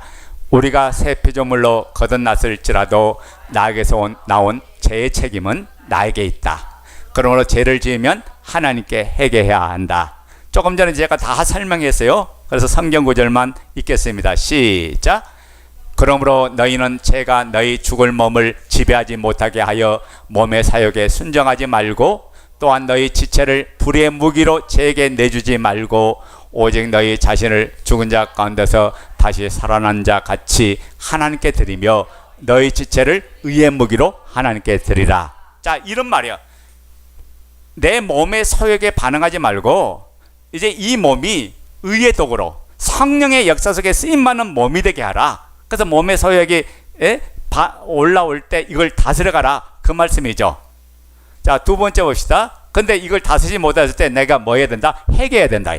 우리가 새 피조물로 거듭났을지라도 나에게서 나온 죄의 책임은 나에게 있다. 그러므로 죄를 지으면 하나님께 회개해야 한다. 조금 전에 제가 다 설명했어요. 그래서 성경 구절만 읽겠습니다. 시작. 그러므로 너희는 죄가 너희 죽을 몸을 지배하지 못하게 하여 몸의 사욕에 순종하지 말고 또한 너희 지체를 불의 무기로 제게 내주지 말고 오직 너희 자신을 죽은 자 가운데서 다시 살아난 자 같이 하나님께 드리며 너희 지체를 의의 무기로 하나님께 드리라. 자, 이런 말이야. 내 몸의 소욕에 반응하지 말고 이제 이 몸이 의의 도구로 성령의 역사 속에 쓰임받는 몸이 되게 하라. 그래서 몸의 소욕이 올라올 때 이걸 다스려가라, 그 말씀이죠. 자, 두 번째 봅시다. 근데 이걸 다스리지 못했을 때 내가 뭐 해야 된다? 회개해야 된다.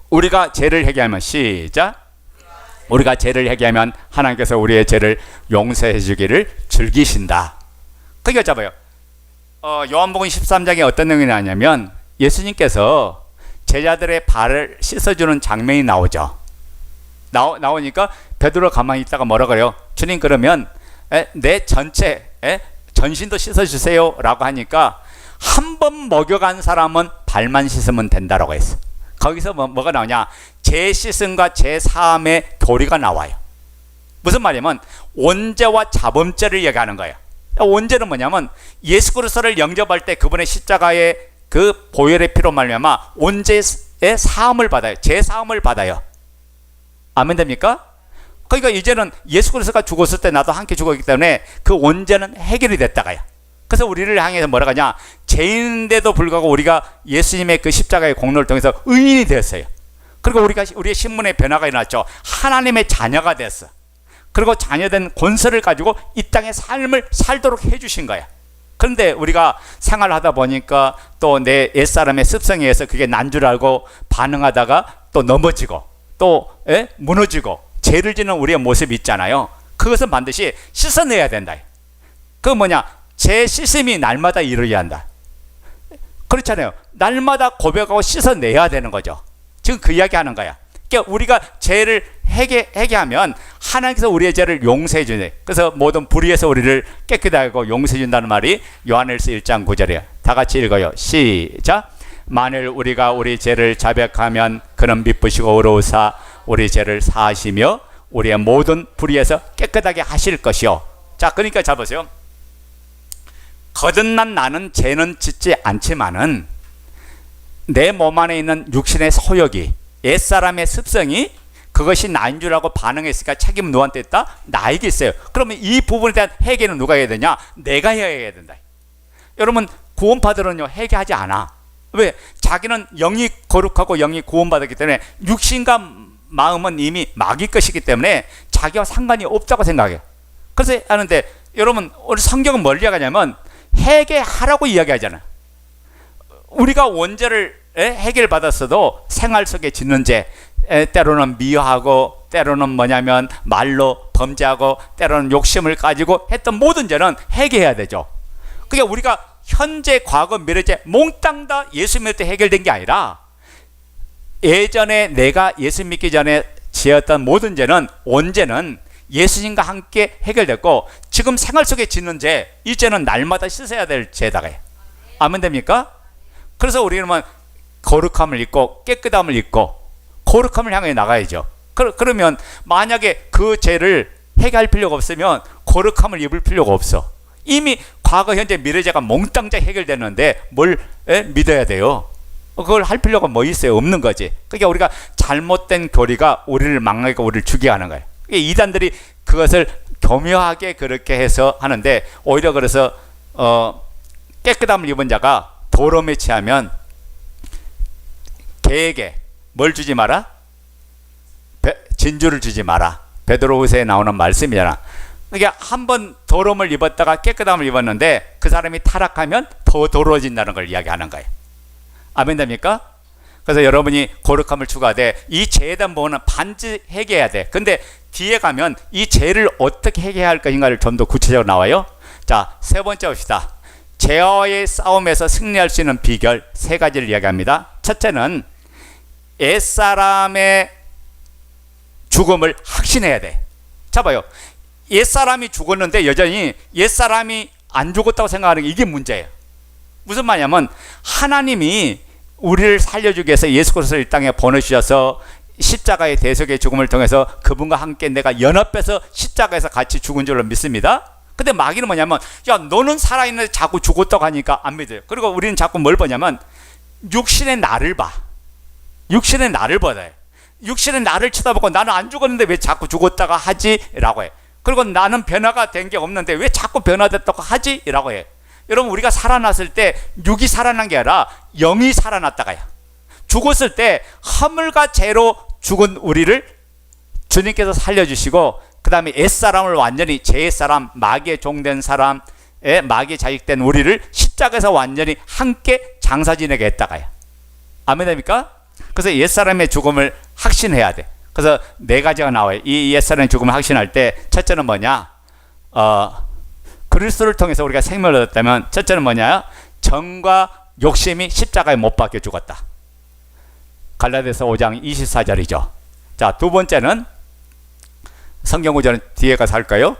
우리가 죄를 회개하면, 시작, 우리가 죄를 회개하면 하나님께서 우리의 죄를 용서해 주기를 즐기신다. 그게 잡아요. 요한복음 13장에 어떤 내용이 나냐면 예수님께서 제자들의 발을 씻어주는 장면이 나오죠. 나오니까 베드로 가만히 있다가 뭐라 그래요? 주님, 그러면 내 전체 전신도 씻어주세요 라고 하니까 한 번 먹여간 사람은 발만 씻으면 된다라고 했어. 거기서 뭐가 나오냐? 제 씻음과 제 사함의 교리가 나와요. 무슨 말이냐면 원죄와 자범죄를 얘기하는 거예요. 원죄는 뭐냐면 예수 그리스도를 영접할 때 그분의 십자가의 그 보혈의 피로 말미암아 원죄의 사함을 받아요. 제 사함을 받아요. 아멘 됩니까? 그러니까 이제는 예수 그리스도가 죽었을 때 나도 함께 죽었기 때문에 그 원죄는 해결이 됐다가요. 그래서 우리를 향해서 뭐라 하냐? 죄인인데도 불구하고 우리가 예수님의 그 십자가의 공로를 통해서 의인이 되었어요. 그리고 우리의 신분의 변화가 일어났죠. 하나님의 자녀가 됐어. 그리고 자녀된 권세를 가지고 이 땅의 삶을 살도록 해주신 거야. 그런데 우리가 생활하다 보니까 또 내 옛사람의 습성에 의해서 그게 난 줄 알고 반응하다가 또 넘어지고 또 무너지고 죄를 짓는 우리의 모습이 있잖아요. 그것은 반드시 씻어내야 된다. 그 뭐냐? 제 씻음이 날마다 이루어야 한다. 그렇잖아요. 날마다 고백하고 씻어내야 되는 거죠. 지금 그 이야기 하는 거야. 그러니까 우리가 죄를 회개하면 하나님께서 우리의 죄를 용서해 주네. 그래서 모든 불의에서 우리를 깨끗하게 하고 용서해 준다는 말이 요한일서 1장 9절이에요. 다 같이 읽어요. 시작. 만일 우리가 우리 죄를 자백하면 그는 미쁘시고 의로우사 우리 죄를 사하시며 우리의 모든 불의에서 깨끗하게 하실 것이요. 자, 그러니까 잘 보세요. 거듭난 나는 죄는 짓지 않지만은 내 몸 안에 있는 육신의 소욕이, 옛사람의 습성이 그것이 나인 줄 알고 반응했으니까 책임은 누구한테 있다? 나에게 있어요. 그러면 이 부분에 대한 회개는 누가 해야 되냐? 내가 해야 된다. 여러분, 구원받으러는요 회개하지 않아. 왜? 자기는 영이 거룩하고 영이 구원받았기 때문에 육신과 마음은 이미 마귀 것이기 때문에 자기와 상관이 없다고 생각해요. 그래서 하는데 여러분, 우리 성경은 뭘 이야기하냐면 회개하라고 이야기하잖아요. 우리가 원죄를 해결받았어도 생활 속에 짓는 죄, 때로는 미워하고 때로는 뭐냐면 말로 범죄하고 때로는 욕심을 가지고 했던 모든 죄는 회개해야 되죠. 그러니까 우리가 현재, 과거, 미래죄 몽땅 다 예수 믿을 때 해결된 게 아니라 예전에 내가 예수 믿기 전에 지었던 모든 죄는, 원죄는 예수님과 함께 해결됐고 지금 생활 속에 짓는 죄, 이 죄는 날마다 씻어야 될 죄다가요. 아멘 됩니까? 그래서 우리는 거룩함을 입고 깨끗함을 입고 거룩함을 향해 나가야죠. 그러면 만약에 그 죄를 해결할 필요가 없으면 거룩함을 입을 필요가 없어. 이미 과거, 현재, 미래죄가 몽땅 다 해결됐는데 뭘 믿어야 돼요? 그걸 할 필요가 뭐 있어요? 없는 거지. 그러니까 우리가 잘못된 교리가 우리를 망하고 우리를 죽게 하는 거예요. 이단들이 그것을 교묘하게 그렇게 해서 하는데 오히려 그래서 깨끗함을 입은 자가 도름에 취하면 개에게 뭘 주지 마라? 진주를 주지 마라. 베드로후서에 나오는 말씀이잖아. 그러니까 한번 도름을 입었다가 깨끗함을 입었는데 그 사람이 타락하면 더 더러워진다는 걸 이야기하는 거예요. 아멘 됩니까? 그래서 여러분이 거룩함을 추구하되 이 죄에 대한 부분은 반드시 회개해야 돼. 근데 뒤에 가면 이 죄를 어떻게 회개할 것인가를 좀 더 구체적으로 나와요. 자, 세 번째 봅시다. 죄와의 싸움에서 승리할 수 있는 비결 세 가지를 이야기합니다. 첫째는 옛사람의 죽음을 확신해야 돼. 자 봐요. 옛사람이 죽었는데 여전히 옛사람이 안 죽었다고 생각하는 게 이게 문제예요. 무슨 말이냐면 하나님이 우리를 살려주기 위해서 예수 그리스도를 이 땅에 보내주셔서 십자가의 대속의 죽음을 통해서 그분과 함께 내가 연합해서 십자가에서 같이 죽은 줄로 믿습니다. 근데 마귀는 뭐냐면, 야, 너는 살아있는데 자꾸 죽었다고 하니까 안 믿어요. 그리고 우리는 자꾸 뭘 보냐면, 육신의 나를 봐. 육신의 나를 보아요. 육신의 나를 쳐다보고 나는 안 죽었는데 왜 자꾸 죽었다가 하지? 라고 해. 그리고 나는 변화가 된 게 없는데 왜 자꾸 변화됐다고 하지? 라고 해. 여러분, 우리가 살아났을 때 육이 살아난 게 아니라 영이 살아났다가요. 죽었을 때 허물과 죄로 죽은 우리를 주님께서 살려주시고, 그 다음에 옛사람을 완전히 죄사람, 마귀의 종된 사람, 마귀의 자식된 우리를 십자가에서 완전히 함께 장사 지내게 했다가요. 아멘 됩니까? 그래서 옛사람의 죽음을 확신해야 돼. 그래서 네 가지가 나와요. 이 옛사람의 죽음을 확신할 때 첫째는 뭐냐? 그리스도를 통해서 우리가 생명을 얻었다면 첫째는 뭐냐? 정과 욕심이 십자가에 못 박혀 죽었다. 갈라디아서 5장 24절이죠. 자, 두 번째는 성경 구절은 뒤에 가서 할까요?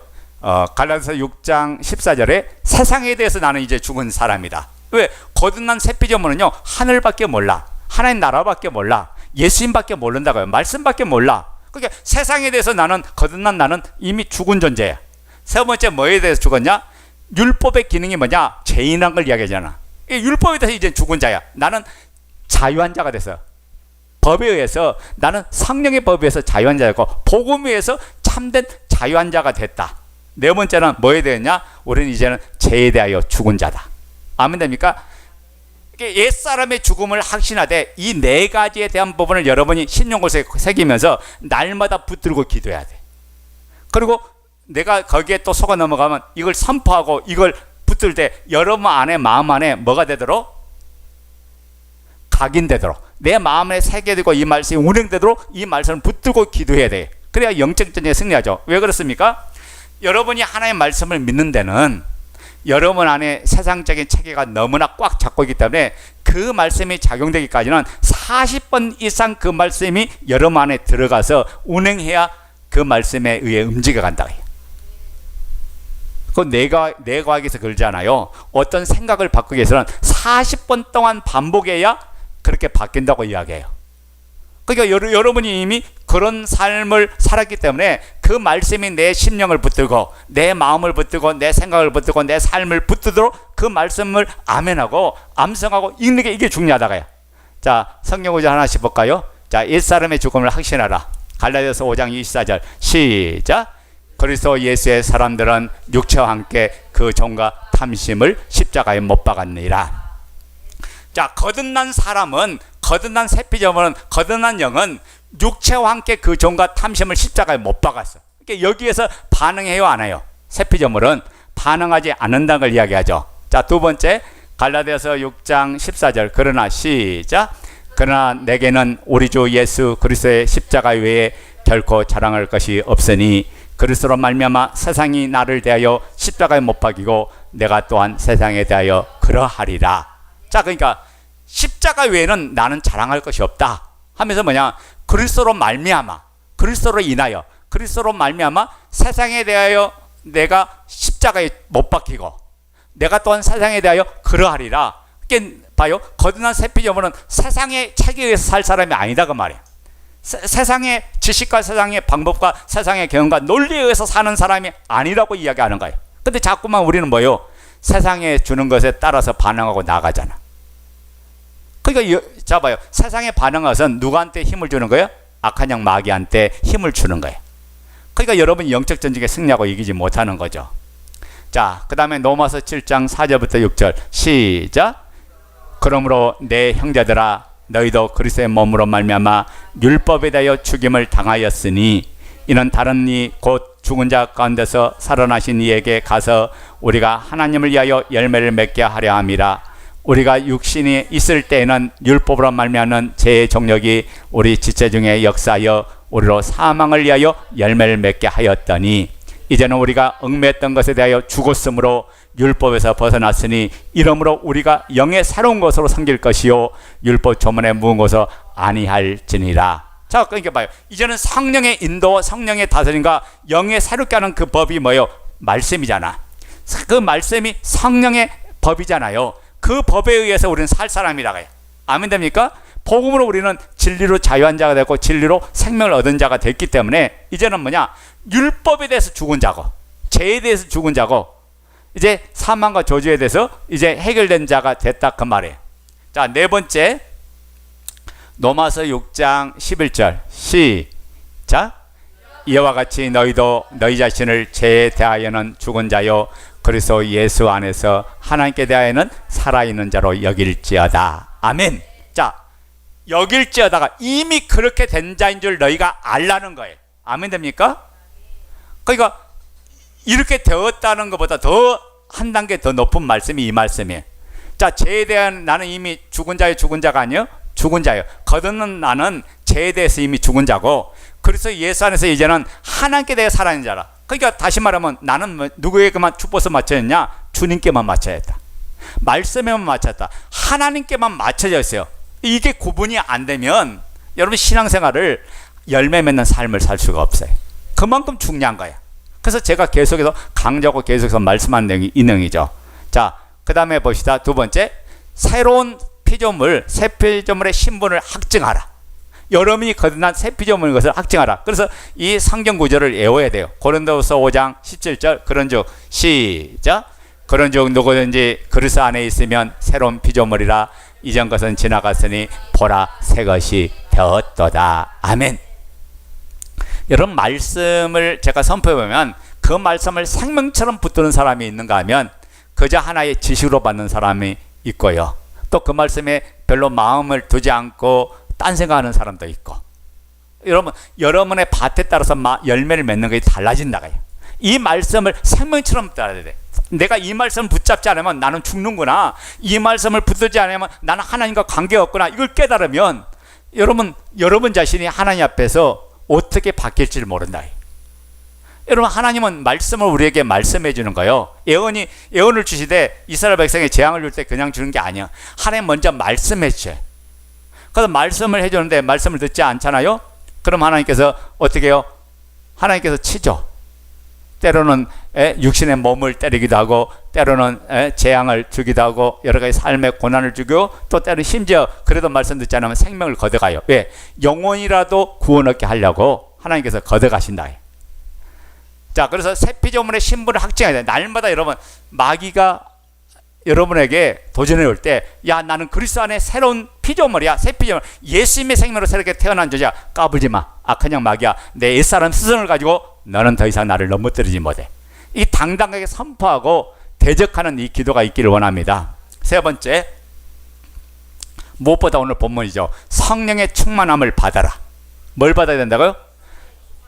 갈라디아서 6장 14절에 세상에 대해서 나는 이제 죽은 사람이다. 왜? 거듭난 새 피조물은요, 하늘밖에 몰라. 하나님 나라밖에 몰라. 예수님밖에 모른다고요. 말씀밖에 몰라. 그러니까 세상에 대해서 나는, 거듭난 나는 이미 죽은 존재야. 세 번째 뭐에 대해서 죽었냐? 율법의 기능이 뭐냐? 죄인한 걸 이야기하잖아. 율법에 대해서 이제 죽은 자야. 나는 자유한 자가 됐어. 법에 의해서, 나는 성령의 법에 의해서 자유한 자였고, 복음에 의해서 참된 자유한 자가 됐다. 네 번째는 뭐에 대했냐? 우리는 이제는 죄에 대하여 죽은 자다. 아멘 됩니까? 옛사람의 죽음을 확신하되 이 네 가지에 대한 부분을 여러분이 신용고에 새기면서 날마다 붙들고 기도해야 돼. 그리고 내가 거기에 또 속아 넘어가면 이걸 선포하고 이걸 붙들 때 여러분 안에, 마음 안에 뭐가 되도록? 각인되도록, 내 마음에 새겨지고 이 말씀이 운행되도록 이 말씀을 붙들고 기도해야 돼. 그래야 영적 전쟁에 승리하죠. 왜 그렇습니까? 여러분이 하나님의 말씀을 믿는 데는 여러분 안에 세상적인 체계가 너무나 꽉 잡고 있기 때문에 그 말씀이 작용되기까지는 40번 이상 그 말씀이 여러분 안에 들어가서 운행해야 그 말씀에 의해 움직여간다. 그건 뇌과학에서 그러잖아요. 어떤 생각을 바꾸기 위해서는 40번 동안 반복해야 그렇게 바뀐다고 이야기해요. 그러니까 여러분이 이미 그런 삶을 살았기 때문에 그 말씀이 내 심령을 붙들고 내 마음을 붙들고 내 생각을 붙들고 내 삶을 붙들도록 그 말씀을 아멘하고 암송하고 읽는 게 이게 중요하다고요. 자, 성경 구절 하나씩 볼까요? 자, 옛사람의 죽음을 확신하라. 갈라디아서 5장 24절 시작. 그리스도 예수의 사람들은 육체와 함께 그 종과 탐심을 십자가에 못 박았느니라. 자, 거듭난 사람은, 거듭난 새 피조물은, 거듭난 영은 육체와 함께 그 종과 탐심을 십자가에 못 박았어. 그러니까 여기에서 반응해요, 안 해요? 새 피조물은 반응하지 않는다는 걸 이야기하죠. 자, 두 번째 갈라디아서 6장 14절 그러나 시작. 그러나 내게는 우리 주 예수 그리스도의 십자가 외에 결코 자랑할 것이 없으니 그리스도로 말미암아 세상이 나를 대하여 십자가에 못 박이고 내가 또한 세상에 대하여 그러하리라. 자, 그러니까 십자가 외에는 나는 자랑할 것이 없다 하면서 뭐냐? 그리스도로 말미암아, 그리스도로 인하여, 그리스도로 말미암아 세상에 대하여 내가 십자가에 못 박히고 내가 또한 세상에 대하여 그러하리라. 그게 봐요. 거듭난 새 피조물은 세상의 체계에 의해서 살 사람이 아니다 그 말이야. 세상의 지식과 세상의 방법과 세상의 경험과 논리에 의해서 사는 사람이 아니라고 이야기하는 거예요. 근데 자꾸만 우리는 뭐요? 세상에 주는 것에 따라서 반응하고 나가잖아. 그러니까 자 봐요. 세상에 반응한 것은 누구한테 힘을 주는 거예요? 악한 영 마귀한테 힘을 주는 거예요. 그러니까 여러분이 영적 전쟁에 승리하고 이기지 못하는 거죠. 자, 그 다음에 로마서 7장 4절부터 6절 시작. 그러므로 내 형제들아 너희도 그리스도의 몸으로 말미암아 율법에 대하여 죽임을 당하였으니 이는 다른 이 곧 죽은 자 가운데서 살아나신 이에게 가서 우리가 하나님을 위하여 열매를 맺게 하려 함이라. 우리가 육신이 있을 때에는 율법으로 말미암는 죄의 정력이 우리 지체 중에 역사하여 우리로 사망을 위하여 열매를 맺게 하였더니 이제는 우리가 얽매였던 것에 대하여 죽었으므로 율법에서 벗어났으니 이러므로 우리가 영의 새로운 것으로 섬길 것이요 율법 조문에 묵은 것으로 아니할지니라. 자, 그러니까 봐요. 이제는 성령의 인도, 성령의 다스림과 영의 새롭게 하는 그 법이 뭐예요? 말씀이잖아. 그 말씀이 성령의 법이잖아요. 그 법에 의해서 우리는 살 사람이라고 해요. 아멘 됩니까? 복음으로 우리는 진리로 자유한 자가 되고 진리로 생명을 얻은 자가 됐기 때문에 이제는 뭐냐? 율법에 대해서 죽은 자고 죄에 대해서 죽은 자고 이제 사망과 저주에 대해서 이제 해결된 자가 됐다 그 말이에요. 자, 네 번째 로마서 6장 11절 시작. 이와 같이 너희도 너희 자신을 죄에 대하여는 죽은 자요 그리스도 예수 안에서 하나님께 대하여는 살아있는 자로 여길지어다. 아멘. 자, 여길지어다가 이미 그렇게 된 자인 줄 너희가 알라는 거예요. 아멘 됩니까? 그러니까 이렇게 되었다는 것보다 더 한 단계 더 높은 말씀이 이 말씀이에요. 자, 죄에 대한 나는 이미 죽은 자요 죽은 자가 아니에요. 죽은 자요. 거듭난 나는 죄에 대해서 이미 죽은 자고 그래서 예수 안에서 이제는 하나님께 대해 살아있는 자라. 그러니까 다시 말하면 나는 누구에게만 축복을 맞춰야 했냐? 주님께만 맞춰야 했다. 말씀에만 맞췄다. 하나님께만 맞춰져 있어요. 이게 구분이 안 되면 여러분 신앙생활을 열매 맺는 삶을 살 수가 없어요. 그만큼 중요한 거야. 그래서 제가 계속해서 강조하고 계속해서 말씀하는 내용이 이 내용이죠. 자, 그 다음에 봅시다. 두 번째, 새로운 피조물, 새 피조물의 신분을 확증하라. 여러분이 거듭난 새 피조물인 것을 확증하라. 그래서 이 성경 구절을 외워야 돼요. 고린도후서 5장 17절 그런즉 시작. 그런즉 누구든지 그리스도 안에 있으면 새로운 피조물이라 이전 것은 지나갔으니 보라 새 것이 되었도다. 아멘. 여러분 말씀을 제가 선포해보면 그 말씀을 생명처럼 붙드는 사람이 있는가 하면 그저 하나의 지식으로 받는 사람이 있고요. 또 그 말씀에 별로 마음을 두지 않고 딴 생각하는 사람도 있고. 여러분 여러분의 밭에 따라서 열매를 맺는 것이 달라진다고요. 이 말씀을 생명처럼 따라야 돼. 내가 이 말씀을 붙잡지 않으면 나는 죽는구나. 이 말씀을 붙들지 않으면 나는 하나님과 관계가 없구나. 이걸 깨달으면 여러분 자신이 하나님 앞에서 어떻게 바뀔지를 모른다. 여러분 하나님은 말씀을 우리에게 말씀해 주는 거예요. 예언을 주시되 이스라엘 백성에 재앙을 줄 때 그냥 주는 게 아니야. 하나님 먼저 말씀해 주셔요. 그래서 말씀을 해주는데 말씀을 듣지 않잖아요. 그럼 하나님께서 어떻게 해요? 하나님께서 치죠. 때로는 육신의 몸을 때리기도 하고 때로는 재앙을 주기도 하고 여러 가지 삶의 고난을 주고 또 때로는 심지어 그래도 말씀 듣지 않으면 생명을 걷어가요. 왜? 영혼이라도 구원 얻게 하려고 하나님께서 걷어가신다. 자, 그래서 새 피조물의 신분을 확증해야 돼. 날마다 여러분 마귀가 여러분에게 도전해 올 때 야 나는 그리스도 안에 새로운 피조물이야. 새 피조물. 예수님의 생명으로 새롭게 태어난 자야. 까불지 마. 악한 양 마귀야. 내 옛사람 스승을 가지고 너는 더 이상 나를 넘어뜨리지 못해. 이 당당하게 선포하고 대적하는 이 기도가 있기를 원합니다. 세 번째, 무엇보다 오늘 본문이죠. 성령의 충만함을 받아라. 뭘 받아야 된다고요?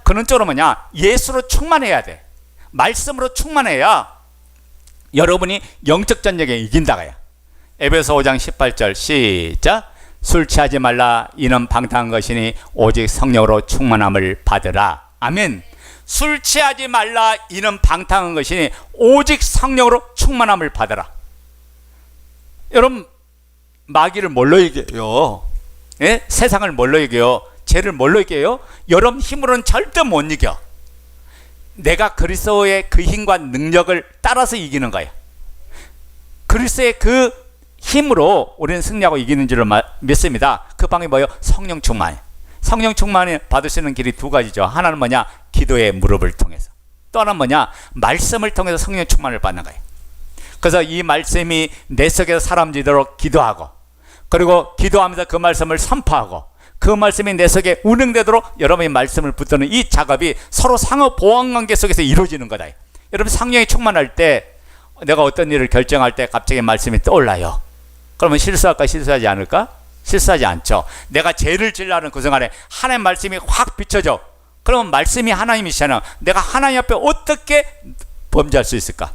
그런 쪽으로 뭐냐? 예수로 충만해야 돼. 말씀으로 충만해야 여러분이 영적 전쟁에 이긴다고요. 에베소 5장 18절 시작. 술 취하지 말라. 이는 방탕한 것이니 오직 성령으로 충만함을 받으라. 아멘. 술 취하지 말라. 이는 방탕한 것이니 오직 성령으로 충만함을 받으라. 여러분 마귀를 뭘로 이겨요? 예? 세상을 뭘로 이겨요? 죄를 뭘로 이겨요? 여러분 힘으로는 절대 못 이겨. 내가 그리스도의 그 힘과 능력을 따라서 이기는 거예요. 그리스도의 그 힘으로 우리는 승리하고 이기는 줄을 믿습니다. 그 방법이 뭐예요? 성령 충만. 성령 충만을 받을 수 있는 길이 두 가지죠. 하나는 뭐냐? 기도의 무릎을 통해서. 또 하나는 뭐냐? 말씀을 통해서 성령 충만을 받는 거예요. 그래서 이 말씀이 내 속에서 사람지도록 기도하고 그리고 기도하면서 그 말씀을 선포하고 그 말씀이 내 속에 운행되도록 여러분이 말씀을 붙드는 이 작업이 서로 상호 보완관계 속에서 이루어지는 거다. 여러분 성령이 충만할 때 내가 어떤 일을 결정할 때 갑자기 말씀이 떠올라요. 그러면 실수할까? 실수하지 않을까? 실수하지 않죠. 내가 죄를 지으려는 그 순간에 하나님의 말씀이 확 비춰져. 그러면 말씀이 하나님이시잖아. 내가 하나님 앞에 어떻게 범죄할 수 있을까?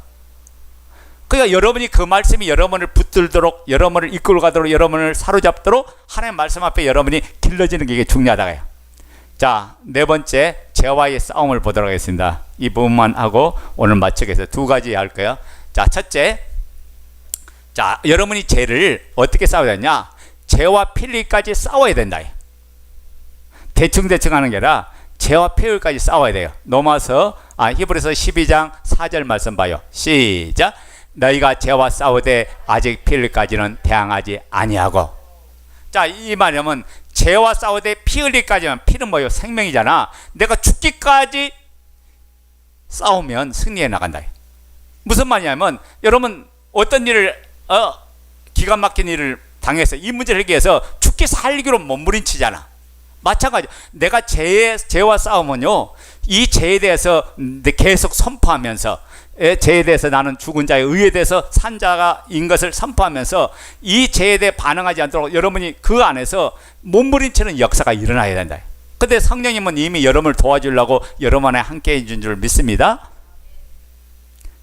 그러니까 여러분이 그 말씀이 여러분을 붙들도록, 여러분을 이끌고 가도록, 여러분을 사로잡도록 하나님의 말씀 앞에 여러분이 길러지는 게 중요하다고요. 자, 네 번째, 죄와의 싸움을 보도록 하겠습니다. 이 부분만 하고 오늘 마치겠습니다. 두 가지 할 거예요. 자, 첫째, 자, 여러분이 죄를 어떻게 싸워야 되냐? 죄와 필리까지 싸워야 된다. 대충 하는 게 아니라 죄와 필리까지 싸워야 돼요. 히브리서 12장 4절 말씀 봐요. 시작. 너희가 죄와 싸우되 아직 필리까지는 대항하지 아니하고. 자, 이 말이면 죄와 싸우되 피 흘리까지만. 피는 뭐예요? 생명이잖아. 내가 죽기까지 싸우면 승리해 나간다. 무슨 말이냐면 여러분 어떤 일을 기가 막힌 일을 당해서 이 문제를 해결해서 죽기 살기로 몸부림치잖아. 마찬가지. 내가 죄와 싸우면요, 이 죄에 대해서 계속 선포하면서, 죄에 대해서 나는 죽은 자의 의에 대해서 산 자가인 것을 선포하면서 이 죄에 대해 반응하지 않도록 여러분이 그 안에서 몸부림치는 역사가 일어나야 된다. 근데 성령님은 이미 여러분을 도와주려고 여러분 안에 함께 해준 줄 믿습니다.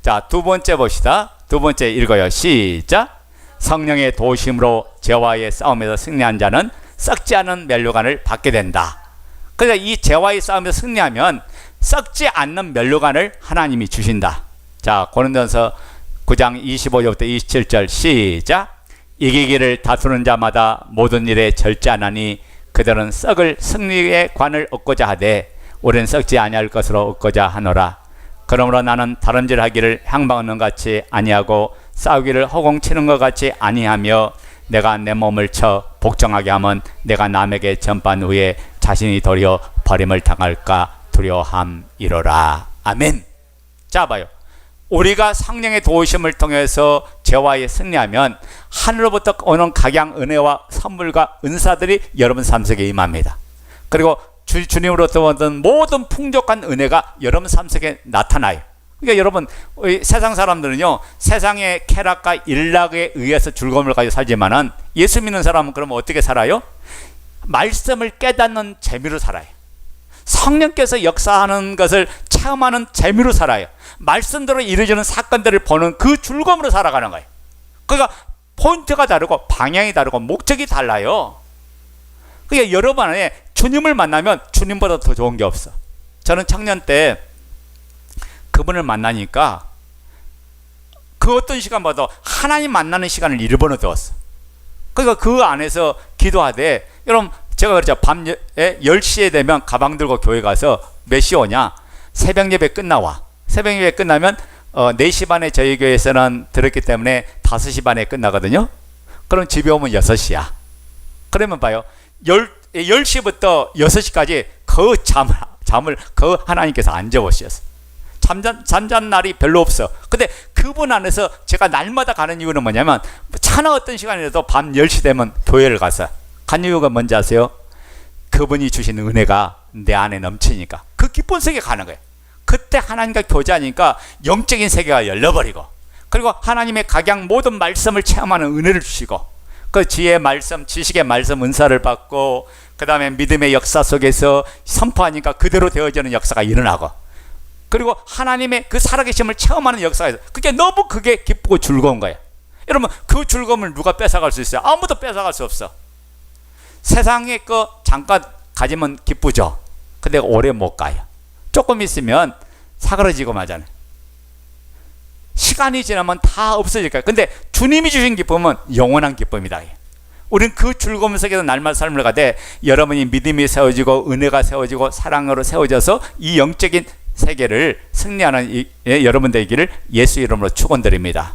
자, 두 번째 봅시다. 두 번째 읽어요. 시작. 성령의 도우심으로 죄와의 싸움에서 승리한 자는 썩지 않은 면류관을 받게 된다. 그래서 이 죄와의 싸움에서 승리하면 썩지 않는 면류관을 하나님이 주신다. 자, 고린도전서 9장 25절부터 27절 시작. 이기기를 다투는 자마다 모든 일에 절제하나니 그들은 썩을 승리의 관을 얻고자 하되 우리는 썩지 아니할 것으로 얻고자 하노라. 그러므로 나는 다름질하기를 향방하는 같이 아니하고 싸우기를 허공치는 것 같이 아니하며 내가 내 몸을 쳐 복종하게 하면 내가 남에게 전판 후에 자신이 도리어 버림을 당할까 두려함이로라. 아멘. 자, 봐요. 우리가 성령의 도우심을 통해서 죄와의 승리하면 하늘로부터 오는 각양 은혜와 선물과 은사들이 여러분 삶 속에 임합니다. 그리고 주님으로부터 오는 모든 풍족한 은혜가 여러분 삶 속에 나타나요. 그러니까 여러분, 세상 사람들은요, 세상의 쾌락과 일락에 의해서 즐거움을 가지고 살지만은 예수 믿는 사람은 그러면 어떻게 살아요? 말씀을 깨닫는 재미로 살아요. 성령께서 역사하는 것을 체험하는 재미로 살아요. 말씀대로 이루어지는 사건들을 보는 그 즐거움으로 살아가는 거예요. 그러니까 포인트가 다르고 방향이 다르고 목적이 달라요. 그러니까 여러분 안에 주님을 만나면 주님보다 더 좋은 게 없어. 저는 청년 때 그분을 만나니까 그 어떤 시간보다 하나님 만나는 시간을 일본어두었어. 그러니까 그 안에서 기도하되, 여러분 제가 그랬죠. 밤 10시에 되면 가방 들고 교회 가서 몇 시 오냐? 새벽 예배 끝나와. 새벽 예배 끝나면 4시 반에 저희 교회에서는 들었기 때문에 5시 반에 끝나거든요. 그럼 집에 오면 6시야. 그러면 봐요. 10시부터 6시까지 그 잠을 그 하나님께서 안 재우셨어. 잠잔 날이 별로 없어. 근데 그분 안에서 제가 날마다 가는 이유는 뭐냐면, 차나 어떤 시간이라도 밤 10시 되면 교회를 가서 간 이유가 뭔지 아세요? 그분이 주신 은혜가 내 안에 넘치니까 그 기쁜 세계에 가는 거예요. 그때 하나님과 교제하니까 영적인 세계가 열려버리고, 그리고 하나님의 각양 모든 말씀을 체험하는 은혜를 주시고, 그 지혜의 말씀, 지식의 말씀 은사를 받고, 그 다음에 믿음의 역사 속에서 선포하니까 그대로 되어지는 역사가 일어나고, 그리고 하나님의 그 살아계심을 체험하는 역사가 있어요. 그게 기쁘고 즐거운 거예요. 여러분, 그 즐거움을 누가 뺏어갈 수 있어요? 아무도 뺏어갈 수 없어. 세상에 잠깐 가지면 기쁘죠. 근데 오래 못 가요. 조금 있으면 사그러지고 마잖아요. 시간이 지나면 다 없어질 거예요. 근데 주님이 주신 기쁨은 영원한 기쁨이다. 우리는 그 즐거움 속에서 날마다 삶을 가되, 여러분이 믿음이 세워지고 은혜가 세워지고 사랑으로 세워져서 이 영적인 세계를 승리하는 여러분 되기를 예수 이름으로 축원드립니다.